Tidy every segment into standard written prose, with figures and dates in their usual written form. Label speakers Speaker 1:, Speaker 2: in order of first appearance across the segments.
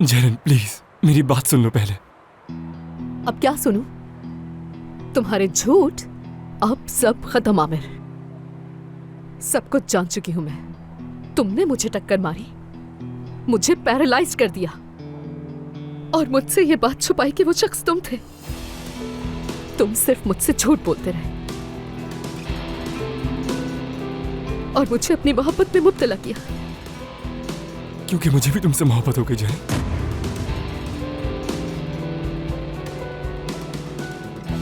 Speaker 1: जरन please मेरी बात सुन लो पहले।
Speaker 2: अब क्या सुनूं? तुम्हारे झूठ अब सब खत्म आमिर। सब कुछ जान चुकी हूं मैं। तुमने मुझे टक्कर मारी, मुझे पैरालाइज कर दिया और मुझसे ये बात छुपाई कि वो शख्स तुम थे। तुम सिर्फ मुझसे झूठ बोलते रहे और मुझे अपनी मोहब्बत में मुब्तला किया।
Speaker 1: क्योंकि मुझे भी तुमसे मोहब्बत हो गई जरन।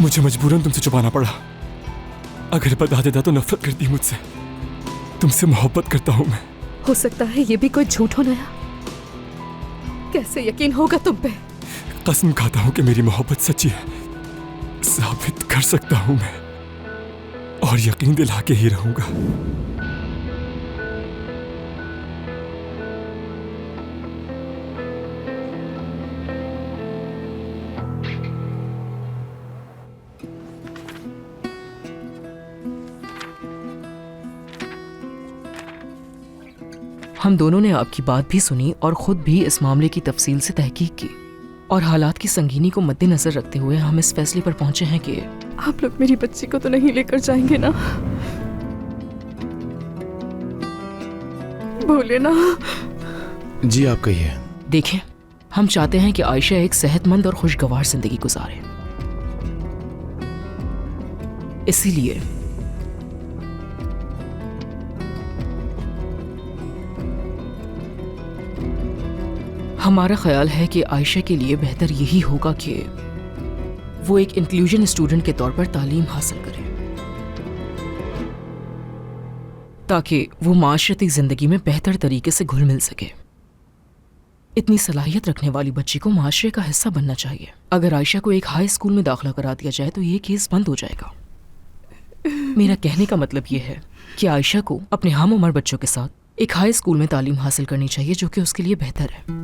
Speaker 1: मुझे मजबूरन तुमसे छुपाना पड़ा। अगर बता देता तो नफरत करती मुझसे। तुमसे मोहब्बत करता हूं मैं।
Speaker 2: हो सकता है ये भी कोई झूठ हो नया। कैसे यकीन होगा तुम पे?
Speaker 1: कसम खाता हूं कि मेरी मोहब्बत सच्ची है। साबित कर सकता हूं मैं और यकीन दिला के ही रहूंगा।
Speaker 3: हम दोनों ने आपकी बात भी सुनी और खुद भी इस मामले की तफसील से तहकीक की और हालात की संगीनी को मद्देनजर रखते हुए हम इस फैसले पर पहुंचे हैं कि
Speaker 2: आप लोग मेरी बच्ची को तो नहीं लेकर जाएंगे ना? बोले ना।
Speaker 4: जी आप कहिए।
Speaker 3: देखें, हम चाहते हैं कि आयशा एक सेहतमंद और खुशगवार जिंदगी गुजारे। इसीलिए हमारा ख्याल है कि आयशा के लिए बेहतर यही होगा कि वो एक इंक्लूजन स्टूडेंट के तौर पर तालीम हासिल करे ताकि वो माशरती जिंदगी में बेहतर तरीके से घुल मिल सके। इतनी सलाहियत रखने वाली बच्ची को माशरे का हिस्सा बनना चाहिए। अगर आयशा को एक हाई स्कूल में दाखिला करा दिया जाए तो ये केस बंद हो जाएगा। मेरा कहने का मतलब ये है कि आयशा को अपने हम उम्र बच्चों के साथ एक हाई स्कूल में तालीम हासिल करनी चाहिए जो कि उसके लिए बेहतर है।